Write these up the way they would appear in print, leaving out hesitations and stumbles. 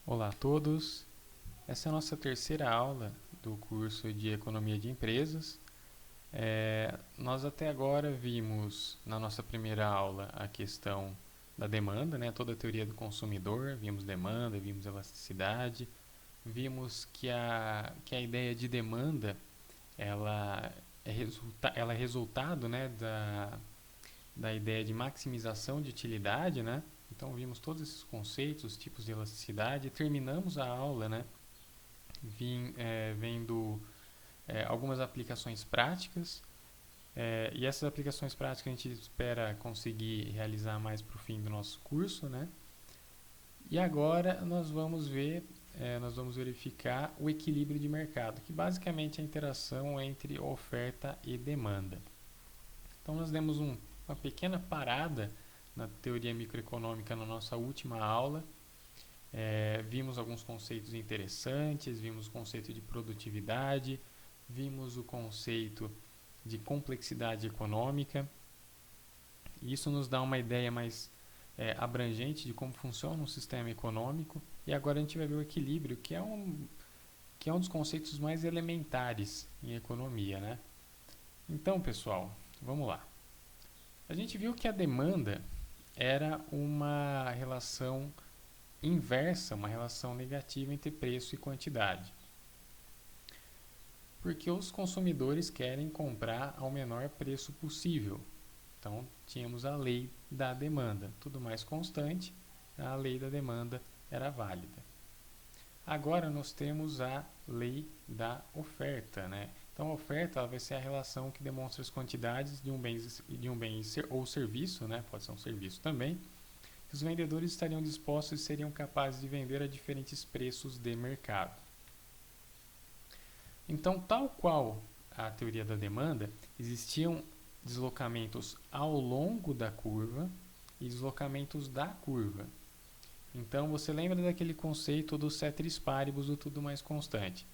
Olá a todos, essa é a nossa terceira aula do curso de Economia de Empresas. Nós até agora vimos na nossa primeira aula a questão da demanda, né? Toda a teoria do consumidor, vimos demanda, vimos elasticidade, vimos que a ideia de demanda ela ela é resultado, né, da ideia de maximização de utilidade, né? Então vimos todos esses conceitos, tipos de elasticidade, e terminamos a aula, né, vendo algumas aplicações práticas, e essas aplicações práticas a gente espera conseguir realizar mais para o fim do nosso curso, né? E agora nós vamos verificar o equilíbrio de mercado, que basicamente é a interação entre oferta e demanda. Então nós demos uma pequena parada na teoria microeconômica na nossa última aula. Vimos alguns conceitos interessantes, vimos o conceito de produtividade, vimos o conceito de complexidade econômica. Isso nos dá uma ideia mais abrangente de como funciona um sistema econômico. E agora a gente vai ver o equilíbrio, que é um dos conceitos mais elementares em economia, né? Então, pessoal, vamos lá. A gente viu que a demanda era uma relação inversa, uma relação negativa entre preço e quantidade. Porque os consumidores querem comprar ao menor preço possível. Então, tínhamos a lei da demanda, tudo mais constante, a lei da demanda era válida. Agora nós temos a lei da oferta, né? Então a oferta ela vai ser a relação que demonstra as quantidades de um bem ou serviço, né? Pode ser um serviço também, que os vendedores estariam dispostos e seriam capazes de vender a diferentes preços de mercado. Então, tal qual a teoria da demanda, existiam deslocamentos ao longo da curva e deslocamentos da curva. Então, você lembra daquele conceito do ceteris paribus, do tudo mais constante.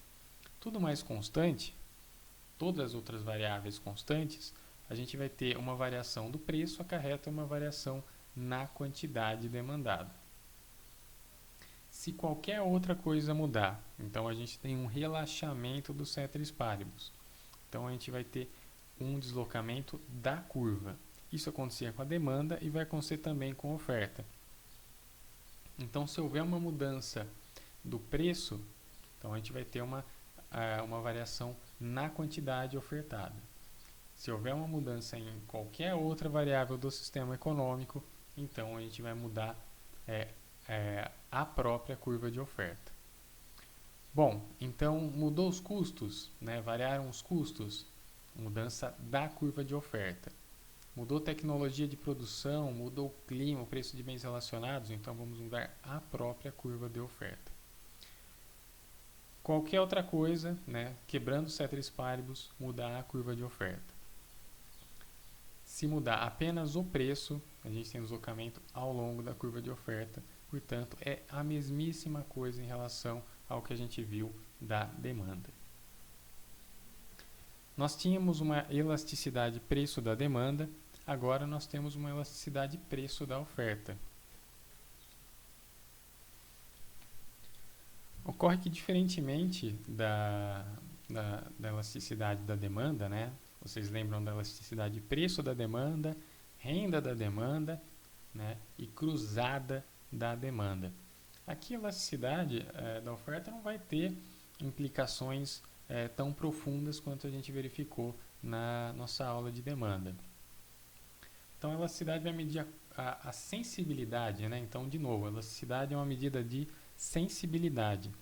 Tudo mais constante, todas as outras variáveis constantes, a gente vai ter uma variação do preço acarreta uma variação na quantidade demandada. Se qualquer outra coisa mudar, então a gente tem um relaxamento do ceteris paribus. Então a gente vai ter um deslocamento da curva. Isso acontecia com a demanda e vai acontecer também com a oferta. Então, se houver uma mudança do preço, então a gente vai ter uma variação na quantidade ofertada. Se houver uma mudança em qualquer outra variável do sistema econômico, então a gente vai mudar a própria curva de oferta. Bom, então mudou os custos, né? Variaram os custos, mudança da curva de oferta. Mudou tecnologia de produção, mudou o clima, o preço de bens relacionados, então vamos mudar a própria curva de oferta. Qualquer outra coisa, né, quebrando o ceteris paribus, mudar a curva de oferta. Se mudar apenas o preço, a gente tem deslocamento ao longo da curva de oferta, portanto, é a mesmíssima coisa em relação ao que a gente viu da demanda. Nós tínhamos uma elasticidade preço da demanda, agora nós temos uma elasticidade preço da oferta. Ocorre que, diferentemente da elasticidade da demanda, né? Vocês lembram da elasticidade preço da demanda, renda da demanda, né? E cruzada da demanda. Aqui a elasticidade da oferta não vai ter implicações tão profundas quanto a gente verificou na nossa aula de demanda. Então a elasticidade vai medir a sensibilidade, né? Então, de novo, a elasticidade é uma medida de sensibilidade.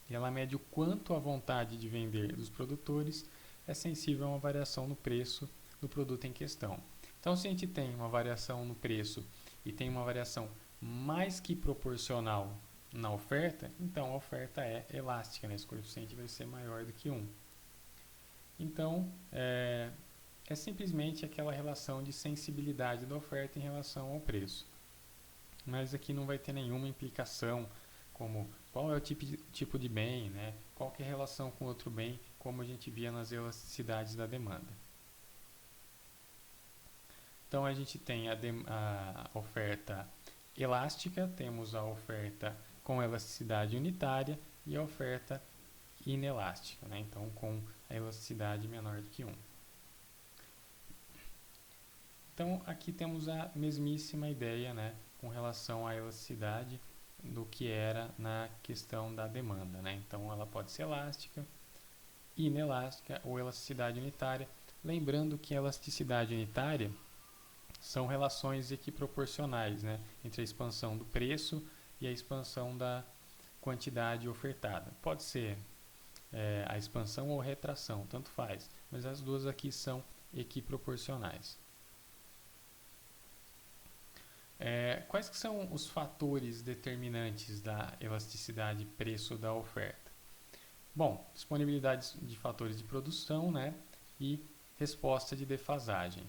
E ela mede o quanto a vontade de vender dos produtores é sensível a uma variação no preço do produto em questão. Então, se a gente tem uma variação no preço e tem uma variação mais que proporcional na oferta, então a oferta é elástica, né? Esse coeficiente vai ser maior do que 1. Então, é simplesmente aquela relação de sensibilidade da oferta em relação ao preço. Mas aqui não vai ter nenhuma implicação, como qual é o tipo de bem, né? Qual que é a relação com outro bem, como a gente via nas elasticidades da demanda. Então a gente tem a oferta elástica, temos a oferta com elasticidade unitária e a oferta inelástica, né? Então com a elasticidade menor do que 1. Então aqui temos a mesmíssima ideia, né, com relação à elasticidade do que era na questão da demanda, né? Então ela pode ser elástica, inelástica ou elasticidade unitária. Lembrando que a elasticidade unitária são relações equiproporcionais, né, entre a expansão do preço e a expansão da quantidade ofertada. Pode ser a expansão ou retração, tanto faz, mas as duas aqui são equiproporcionais. Quais que são os fatores determinantes da elasticidade preço da oferta? Bom, disponibilidade de fatores de produção, né, e resposta de defasagem.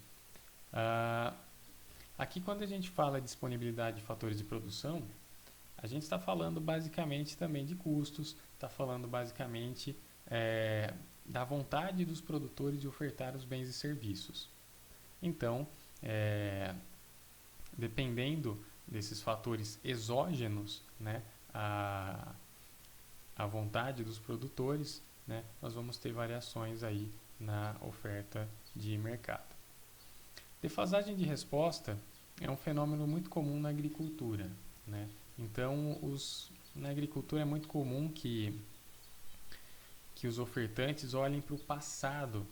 Aqui, quando a gente fala de disponibilidade de fatores de produção, a gente está falando basicamente também de custos, está falando basicamente da vontade dos produtores de ofertar os bens e serviços. Então, dependendo desses fatores exógenos, né, a vontade dos produtores, né, nós vamos ter variações aí na oferta de mercado. Defasagem de resposta é um fenômeno muito comum na agricultura, né? Então, na agricultura é muito comum que os ofertantes olhem para o passado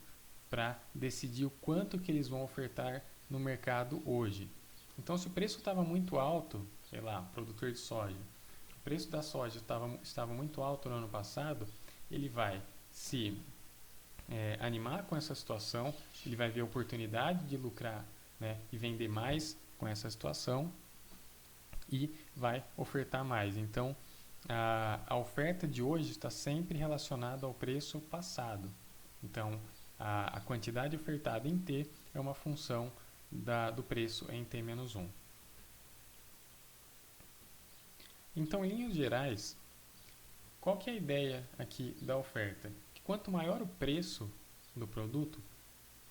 para decidir o quanto que eles vão ofertar no mercado hoje. Então, se o preço estava muito alto, sei lá, produtor de soja, o preço da soja estava muito alto no ano passado, ele vai se animar com essa situação, ele vai ver a oportunidade de lucrar, né, e vender mais com essa situação e vai ofertar mais. Então, a oferta de hoje está sempre relacionada ao preço passado. Então, a quantidade ofertada em T é uma função do preço em T menos 1. Então, em linhas gerais, qual que é a ideia aqui da oferta? Que quanto maior o preço do produto,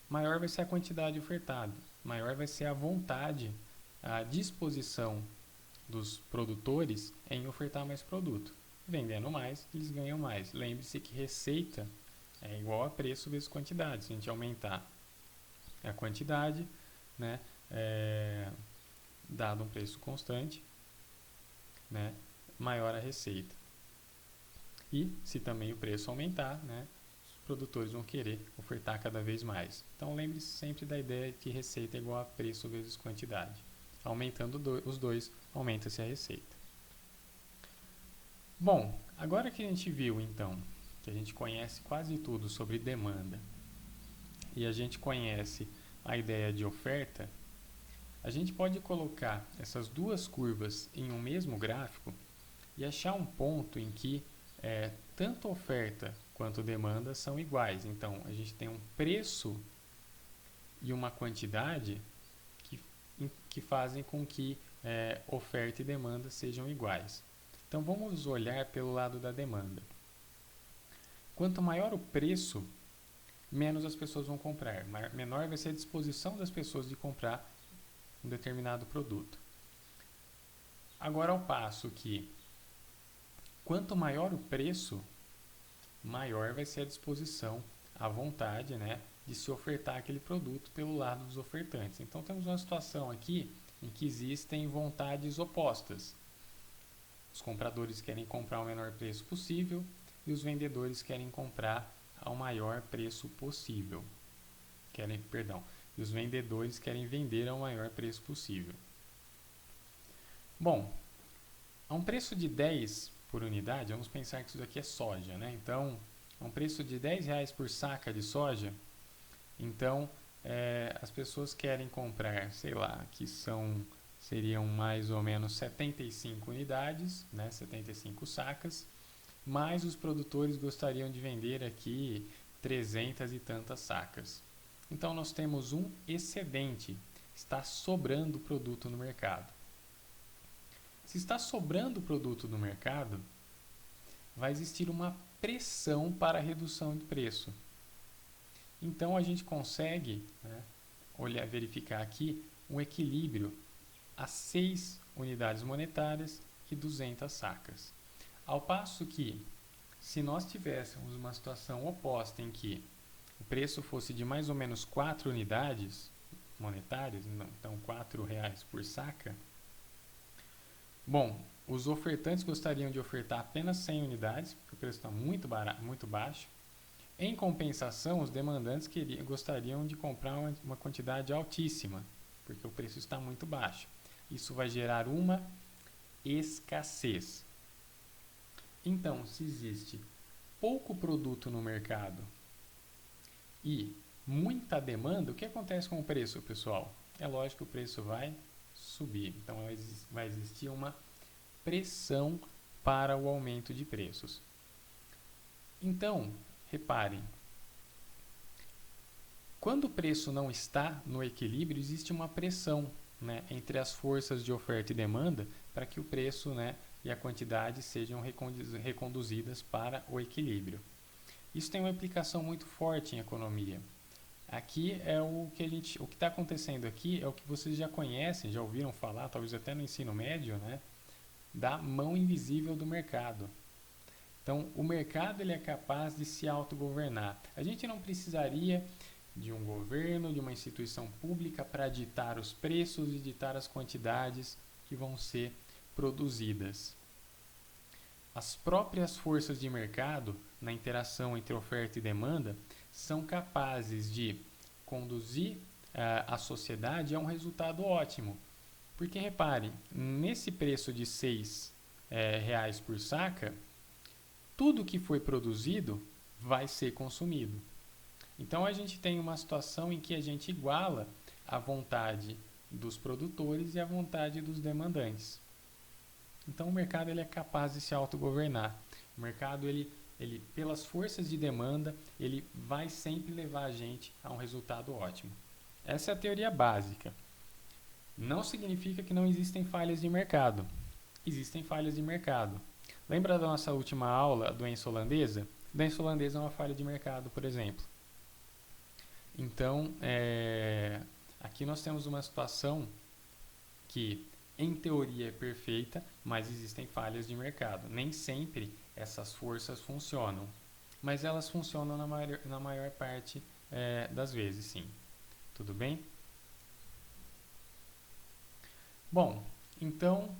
maior vai ser a quantidade ofertada, maior vai ser a vontade, a disposição dos produtores em ofertar mais produto. Vendendo mais, eles ganham mais. Lembre-se que receita é igual a preço vezes quantidade. Se a gente aumentar a quantidade, né, dado um preço constante, né, maior a receita. E se também o preço aumentar, né, os produtores vão querer ofertar cada vez mais. Então lembre-se sempre da ideia de que receita é igual a preço vezes quantidade. Aumentando os dois, aumenta-se a receita. Bom, agora que a gente viu então, que a gente conhece quase tudo sobre demanda e a gente conhece a ideia de oferta, a gente pode colocar essas duas curvas em um mesmo gráfico e achar um ponto em que tanto oferta quanto demanda são iguais. Então, a gente tem um preço e uma quantidade que fazem com que oferta e demanda sejam iguais. Então, vamos olhar pelo lado da demanda. Quanto maior o preço, menos as pessoas vão comprar. Menor vai ser a disposição das pessoas de comprar um determinado produto. Agora, ao passo que quanto maior o preço, maior vai ser a disposição, a vontade, né, de se ofertar aquele produto pelo lado dos ofertantes. Então, temos uma situação aqui em que existem vontades opostas. Os compradores querem comprar ao menor preço possível e os vendedores querem comprar ao maior preço possível. E os vendedores querem vender ao maior preço possível. Bom, a um preço de 10 por unidade, vamos pensar que isso daqui é soja, né? Então, a um preço de R$10 por saca de soja, então as pessoas querem comprar, sei lá, seriam mais ou menos 75 unidades, né? 75 sacas, mas os produtores gostariam de vender aqui 300 e tantas sacas. Então, nós temos um excedente, está sobrando produto no mercado. Se está sobrando produto no mercado, vai existir uma pressão para a redução de preço. Então, a gente consegue verificar aqui um equilíbrio a 6 unidades monetárias e 200 sacas. Ao passo que, se nós tivéssemos uma situação oposta em que o preço fosse de mais ou menos 4 unidades monetárias, então R$ 4 por saca, bom, os ofertantes gostariam de ofertar apenas 100 unidades, porque o preço está muito baixo. Em compensação, os demandantes gostariam de comprar uma quantidade altíssima, porque o preço está muito baixo. Isso vai gerar uma escassez. Então, se existe pouco produto no mercado e muita demanda, o que acontece com o preço, pessoal? É lógico que o preço vai subir. Então, vai existir uma pressão para o aumento de preços. Então, reparem, quando o preço não está no equilíbrio, existe uma pressão, né, entre as forças de oferta e demanda para que o preço, né, e a quantidade sejam reconduzidas para o equilíbrio. Isso tem uma implicação muito forte em economia. Aqui é o que está acontecendo aqui é o que vocês já conhecem, já ouviram falar, talvez até no ensino médio, né, da mão invisível do mercado. Então, o mercado ele é capaz de se autogovernar. A gente não precisaria de um governo, de uma instituição pública para ditar os preços e ditar as quantidades que vão ser produzidas. As próprias forças de mercado, na interação entre oferta e demanda, são capazes de conduzir a sociedade a um resultado ótimo. Porque, reparem, nesse preço de R$6 por saca, tudo que foi produzido vai ser consumido. Então, a gente tem uma situação em que a gente iguala a vontade dos produtores e a vontade dos demandantes. Então, o mercado ele é capaz de se autogovernar. O mercado, ele, pelas forças de demanda, ele vai sempre levar a gente a um resultado ótimo. Essa é a teoria básica. Não significa que não existem falhas de mercado. Existem falhas de mercado. Lembra da nossa última aula, a doença holandesa? A doença holandesa é uma falha de mercado, por exemplo. Então, aqui nós temos uma situação que, em teoria, é perfeita, mas existem falhas de mercado. Nem sempre essas forças funcionam, mas elas funcionam na maior parte das vezes, sim. Tudo bem? Bom, então,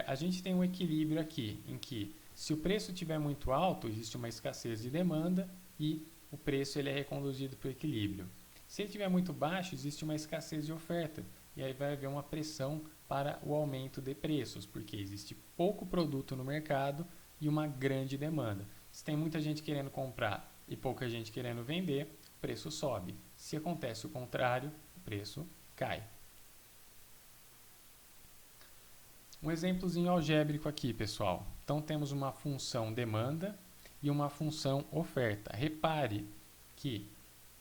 a gente tem um equilíbrio aqui, em que se o preço estiver muito alto, existe uma escassez de demanda e o preço ele é reconduzido para o equilíbrio. Se ele estiver muito baixo, existe uma escassez de oferta e aí vai haver uma pressão para o aumento de preços, porque existe pouco produto no mercado e uma grande demanda. Se tem muita gente querendo comprar e pouca gente querendo vender, o preço sobe. Se acontece o contrário, o preço cai. Um exemplozinho algébrico aqui, pessoal. Então, temos uma função demanda e uma função oferta. Repare que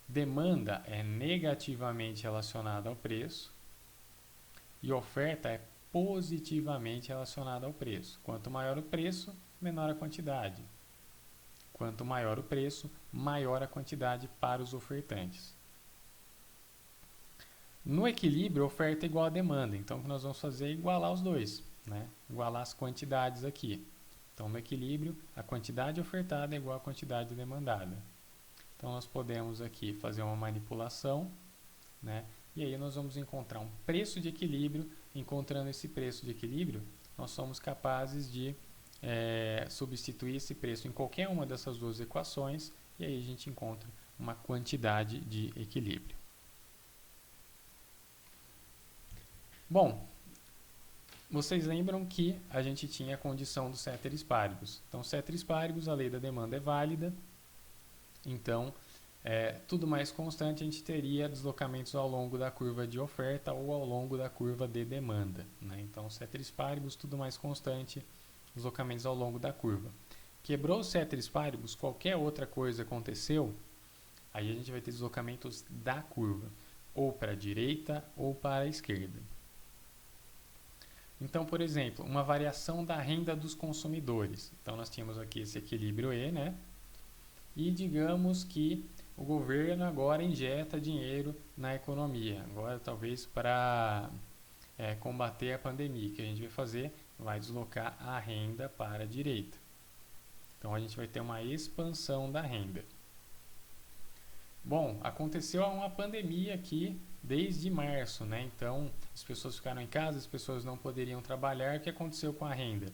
demanda é negativamente relacionada ao preço e oferta é positivamente relacionada ao preço. Quanto maior o preço, menor a quantidade. Quanto maior o preço, maior a quantidade para os ofertantes. No equilíbrio, oferta é igual a demanda. Então, o que nós vamos fazer é igualar os dois, né? Igualar as quantidades aqui. Então, no equilíbrio, a quantidade ofertada é igual à quantidade demandada. Então, nós podemos aqui fazer uma manipulação, né? E aí nós vamos encontrar um preço de equilíbrio. Encontrando esse preço de equilíbrio, nós somos capazes de substituir esse preço em qualquer uma dessas duas equações e aí a gente encontra uma quantidade de equilíbrio. Bom, vocês lembram que a gente tinha a condição do ceteris paribus. Então, ceteris paribus, a lei da demanda é válida. Então, tudo mais constante, a gente teria deslocamentos ao longo da curva de oferta ou ao longo da curva de demanda, né? Então, ceteris paribus, tudo mais constante, deslocamentos ao longo da curva. Quebrou o ceteris paribus, qualquer outra coisa aconteceu, aí a gente vai ter deslocamentos da curva, ou para a direita ou para a esquerda. Então, por exemplo, uma variação da renda dos consumidores. Então, nós tínhamos aqui esse equilíbrio E, né? E digamos que o governo agora injeta dinheiro na economia. Agora, talvez para combater a pandemia, o que a gente vai fazer? vai deslocar a renda para a direita. Então a gente vai ter uma expansão da renda. Bom, aconteceu uma pandemia aqui desde março, né? Então as pessoas ficaram em casa, as pessoas não poderiam trabalhar. O que aconteceu com a renda?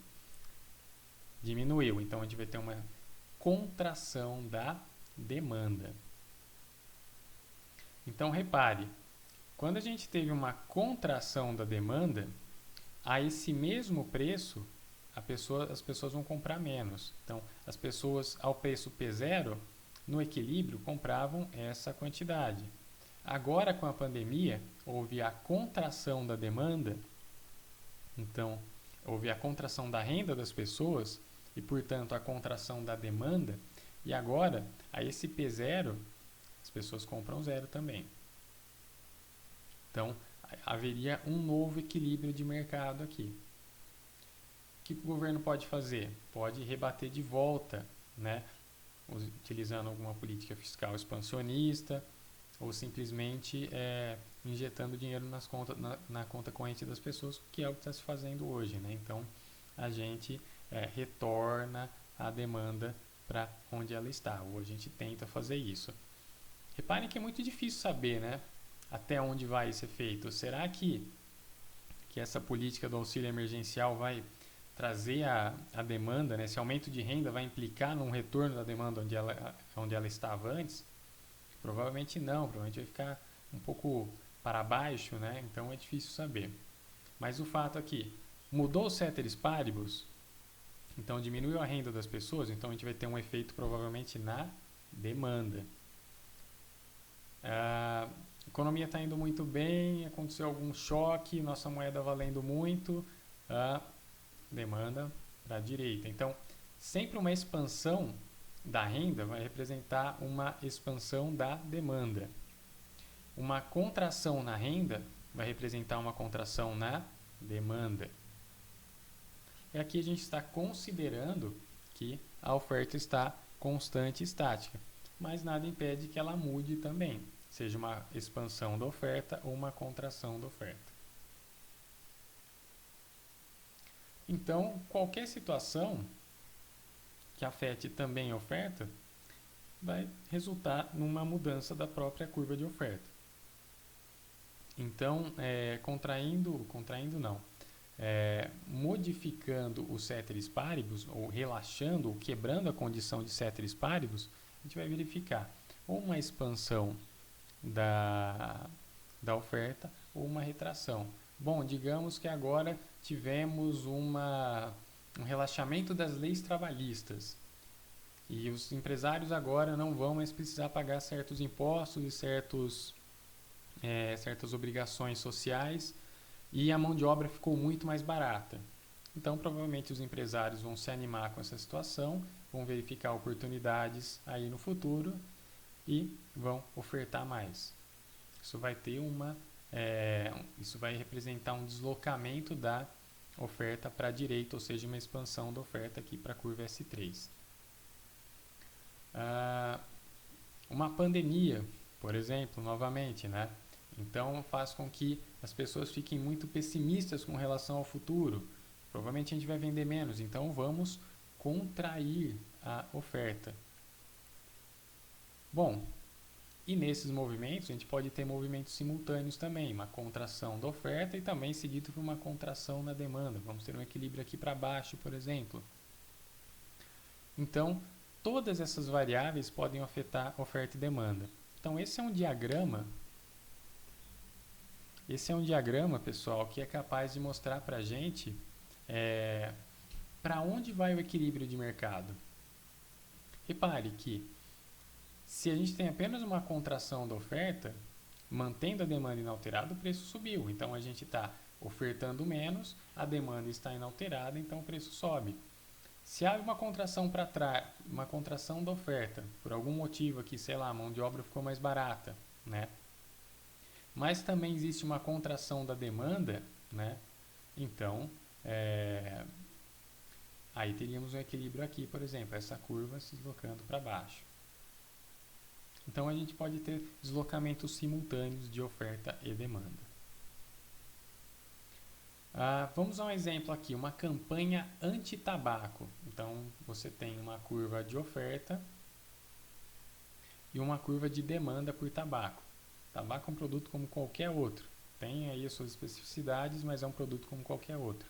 Diminuiu. Então a gente vai ter uma contração da demanda. Então repare, quando a gente teve uma contração da demanda, a esse mesmo preço, as pessoas vão comprar menos. Então, as pessoas ao preço P0, no equilíbrio, compravam essa quantidade. Agora, com a pandemia, houve a contração da demanda, então, houve a contração da renda das pessoas e, portanto, a contração da demanda. E agora, a esse P0, as pessoas compram zero também. Então, haveria um novo equilíbrio de mercado aqui. O que o governo pode fazer? Pode rebater de volta, né? Utilizando alguma política fiscal expansionista ou simplesmente injetando dinheiro na conta corrente das pessoas, que é o que está se fazendo hoje, né? Então, a gente retorna a demanda para onde ela está, ou a gente tenta fazer isso. Reparem que é muito difícil saber, né? Até onde vai ser feito. Será que essa política do auxílio emergencial vai trazer a demanda, né? Esse aumento de renda vai implicar num retorno da demanda onde ela estava antes? Provavelmente não, provavelmente vai ficar um pouco para baixo, né? Então é difícil saber. Mas o fato aqui, mudou o ceteris paribus, então diminuiu a renda das pessoas, então a gente vai ter um efeito provavelmente na demanda. A economia está indo muito bem, aconteceu algum choque, nossa moeda valendo muito, a demanda para a direita. Então, sempre uma expansão da renda vai representar uma expansão da demanda. Uma contração na renda vai representar uma contração na demanda. E aqui a gente está considerando que a oferta está constante e estática, mas nada impede que ela mude também, seja uma expansão da oferta ou uma contração da oferta. Então, qualquer situação que afete também a oferta vai resultar numa mudança da própria curva de oferta. Então, modificando o ceteris paribus, ou relaxando, ou quebrando a condição de ceteris paribus, a gente vai verificar ou uma expansão da oferta ou uma retração. Bom, digamos que agora tivemos um relaxamento das leis trabalhistas e os empresários agora não vão mais precisar pagar certos impostos e certas obrigações sociais e a mão de obra ficou muito mais barata. Então, provavelmente os empresários vão se animar com essa situação, vão verificar oportunidades aí no futuro e vão ofertar mais. Isso vai representar um deslocamento da oferta para a direita, ou seja, uma expansão da oferta aqui para a curva S3. Uma pandemia, por exemplo, novamente, né? Então faz com que as pessoas fiquem muito pessimistas com relação ao futuro. Provavelmente a gente vai vender menos, então vamos contrair a oferta. Bom, e nesses movimentos a gente pode ter movimentos simultâneos também, uma contração da oferta e também seguido por uma contração na demanda. Vamos ter um equilíbrio aqui para baixo, por exemplo. Então, todas essas variáveis podem afetar oferta e demanda. Então, esse é um diagrama, pessoal, que é capaz de mostrar para a gente para onde vai o equilíbrio de mercado. Repare que se a gente tem apenas uma contração da oferta, mantendo a demanda inalterada, o preço subiu. Então, a gente está ofertando menos, a demanda está inalterada, então o preço sobe. Se há uma contração para trás, uma contração da oferta, por algum motivo aqui, sei lá, a mão de obra ficou mais barata, né? Mas também existe uma contração da demanda, né? Então, aí teríamos um equilíbrio aqui, por exemplo, essa curva se deslocando para baixo. Então, a gente pode ter deslocamentos simultâneos de oferta e demanda. Vamos a um exemplo aqui, uma campanha anti-tabaco. Então, você tem uma curva de oferta e uma curva de demanda por tabaco. Tabaco é um produto como qualquer outro. Tem aí as suas especificidades, mas é um produto como qualquer outro.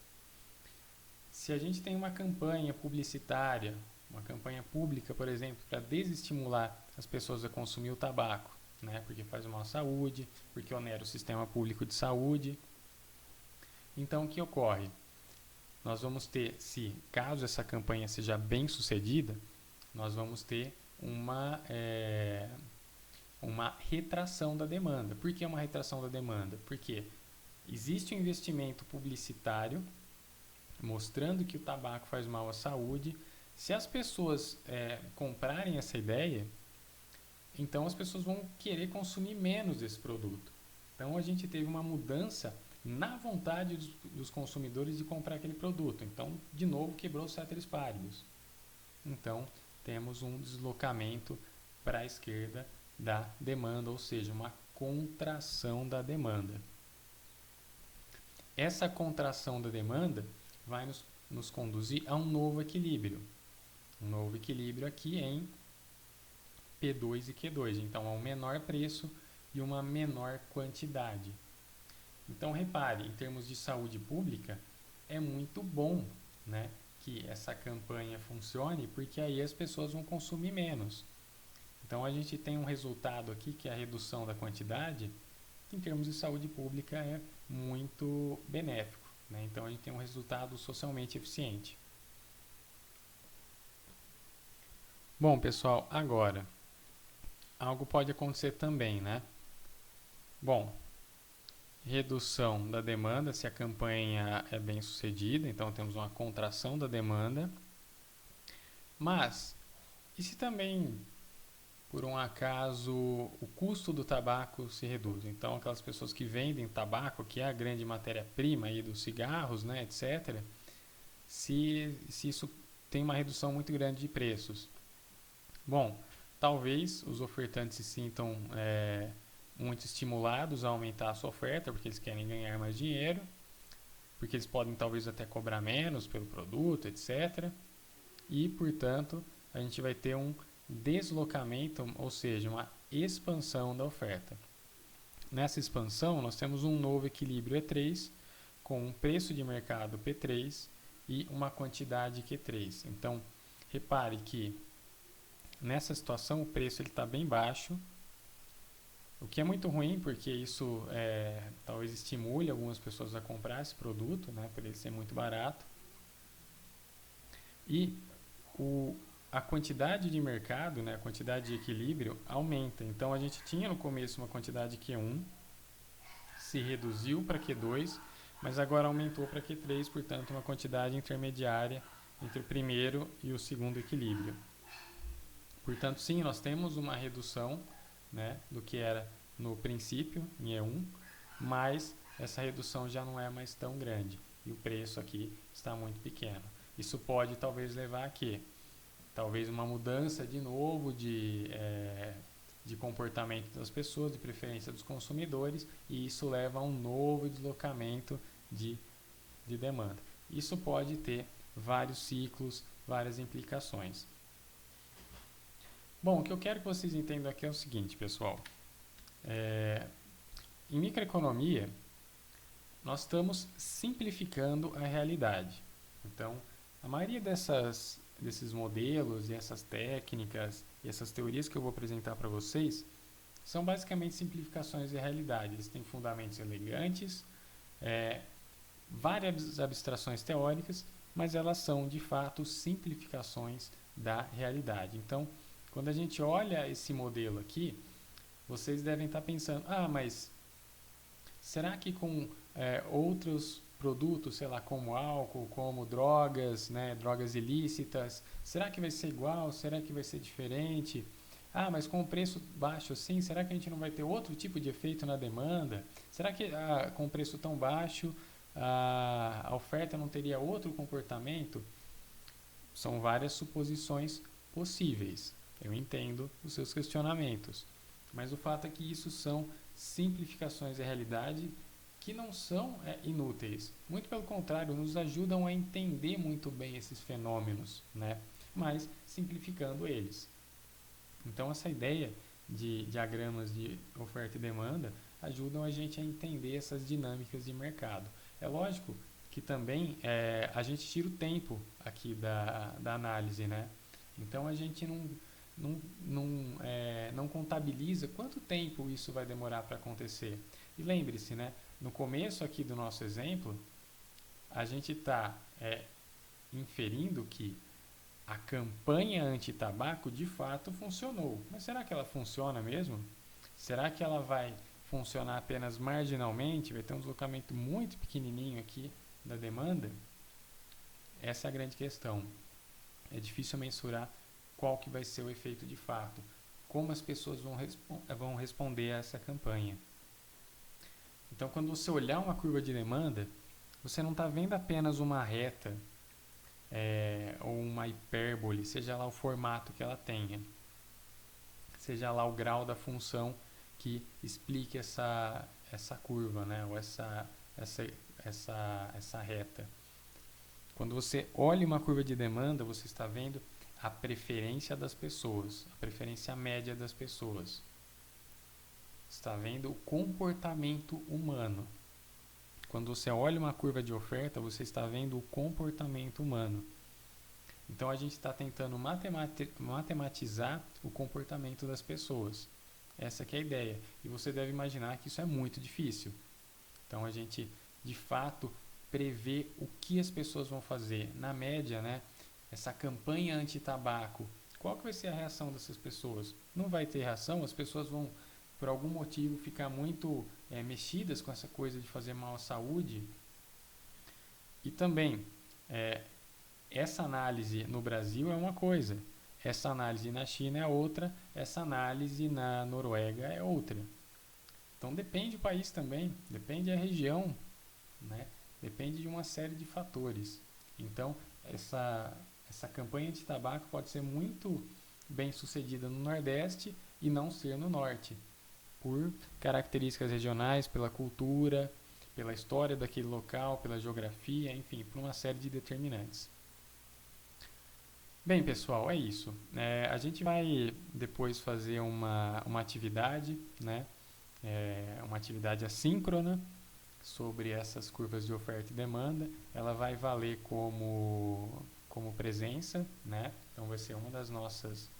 Se a gente tem uma campanha publicitária, uma campanha pública, por exemplo, para desestimular as pessoas a consumir o tabaco, né, porque faz mal à saúde, porque onera o sistema público de saúde. Então, o que ocorre? Nós vamos ter, caso essa campanha seja bem sucedida, nós vamos ter uma retração da demanda. Por que uma retração da demanda? Porque existe um investimento publicitário mostrando que o tabaco faz mal à saúde. Se as pessoas comprarem essa ideia, então as pessoas vão querer consumir menos desse produto. Então a gente teve uma mudança na vontade dos consumidores de comprar aquele produto. Então, de novo, quebrou os ceteris paribus. Então, temos um deslocamento para a esquerda da demanda, ou seja, uma contração da demanda. Essa contração da demanda vai nos conduzir a um novo equilíbrio. Um novo equilíbrio aqui em P2 e Q2. Então, há um menor preço e uma menor quantidade. Então, repare, em termos de saúde pública, é muito bom, né, que essa campanha funcione, porque aí as pessoas vão consumir menos. Então, a gente tem um resultado aqui, que é a redução da quantidade, que em termos de saúde pública é muito benéfico, né? Então, a gente tem um resultado socialmente eficiente. Bom, pessoal, agora, algo pode acontecer também, né? Bom, redução da demanda, se a campanha é bem sucedida, então temos uma contração da demanda. Mas, e se também, por um acaso, o custo do tabaco se reduz? Então, aquelas pessoas que vendem tabaco, que é a grande matéria-prima aí dos cigarros, né, etc., se isso tem uma redução muito grande de preços. Bom, talvez os ofertantes se sintam muito estimulados a aumentar a sua oferta, porque eles querem ganhar mais dinheiro, porque eles podem talvez até cobrar menos pelo produto, etc. E, portanto, a gente vai ter um deslocamento, ou seja, uma expansão da oferta. Nessa expansão, nós temos um novo equilíbrio E3, com um preço de mercado P3 e uma quantidade Q3. Então, repare que nessa situação o preço está bem baixo, o que é muito ruim, porque isso talvez estimule algumas pessoas a comprar esse produto, né, por ele ser muito barato. E a quantidade de mercado, né, a quantidade de equilíbrio aumenta. Então, a gente tinha no começo uma quantidade Q1, se reduziu para Q2, mas agora aumentou para Q3, portanto, uma quantidade intermediária entre o primeiro e o segundo equilíbrio. Portanto, sim, nós temos uma redução, né, do que era no princípio, em E1, mas essa redução já não é mais tão grande e o preço aqui está muito pequeno. Isso pode talvez levar a quê? Talvez uma mudança de novo de comportamento das pessoas, de preferência dos consumidores, e isso leva a um novo deslocamento de demanda. Isso pode ter vários ciclos, várias implicações. Bom, o que eu quero que vocês entendam aqui é o seguinte, pessoal. Em microeconomia, nós estamos simplificando a realidade. Então, a maioria desses modelos e essas técnicas e essas teorias que eu vou apresentar para vocês são basicamente simplificações da realidade. Eles têm fundamentos elegantes, várias abstrações teóricas, mas elas são, de fato, simplificações da realidade. Então, quando a gente olha esse modelo aqui, vocês devem estar pensando, mas será que com outros produtos, sei lá, como álcool, como drogas, né, drogas ilícitas, será que vai ser igual? Será que vai ser diferente? Mas com o preço baixo assim, será que a gente não vai ter outro tipo de efeito na demanda? Será que com o preço tão baixo a oferta não teria outro comportamento? São várias suposições possíveis. Eu entendo os seus questionamentos, mas o fato é que isso são simplificações da realidade que não são inúteis. Muito pelo contrário, nos ajudam a entender muito bem esses fenômenos, né? Mas simplificando eles. Então, essa ideia de diagramas de oferta e demanda ajudam a gente a entender essas dinâmicas de mercado. É lógico que também a gente tira o tempo aqui da análise, né? Então, a gente não contabiliza quanto tempo isso vai demorar para acontecer. E lembre-se, né? No começo aqui do nosso exemplo, a gente está inferindo que a campanha anti-tabaco de fato funcionou. Mas será que ela funciona mesmo? Será que ela vai funcionar apenas marginalmente? Vai ter um deslocamento muito pequenininho aqui da demanda? Essa é a grande questão. É difícil mensurar qual que vai ser o efeito de fato. Como as pessoas vão responder a essa campanha. Então, quando você olhar uma curva de demanda, você não está vendo apenas uma reta ou uma hipérbole, seja lá o formato que ela tenha, seja lá o grau da função que explique essa curva, né? Ou essa reta. Quando você olha uma curva de demanda, você está vendo a preferência das pessoas, a preferência média das pessoas. Está vendo o comportamento humano. Quando você olha uma curva de oferta, você está vendo o comportamento humano. Então a gente está tentando matematizar o comportamento das pessoas. Essa que é a ideia. E você deve imaginar que isso é muito difícil. Então a gente, de fato, prevê o que as pessoas vão fazer. Na média, né, essa campanha anti-tabaco, qual que vai ser a reação dessas pessoas? Não vai ter reação, as pessoas vão, por algum motivo, ficar muito mexidas com essa coisa de fazer mal à saúde. E também, essa análise no Brasil é uma coisa, essa análise na China é outra, essa análise na Noruega é outra. Então depende do país também, depende da região, né? Depende de uma série de fatores. Então essa campanha de tabaco pode ser muito bem sucedida no Nordeste e não ser no Norte, por características regionais, pela cultura, pela história daquele local, pela geografia, enfim, por uma série de determinantes. Bem, pessoal, é isso. A gente vai depois fazer uma atividade, né? Uma atividade assíncrona sobre essas curvas de oferta e demanda. Ela vai valer como presença, né? Então vai ser uma das nossas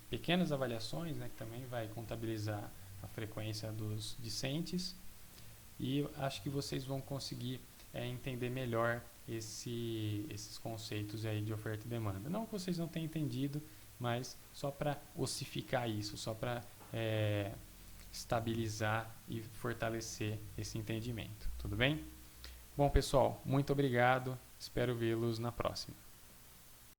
pequenas avaliações, né? Que também vai contabilizar a frequência dos discentes. E acho que vocês vão conseguir entender melhor esses conceitos aí de oferta e demanda. Não que vocês não tenham entendido, mas só para ossificar isso, só para estabilizar e fortalecer esse entendimento. Tudo bem? Bom, pessoal, muito obrigado. Espero vê-los na próxima.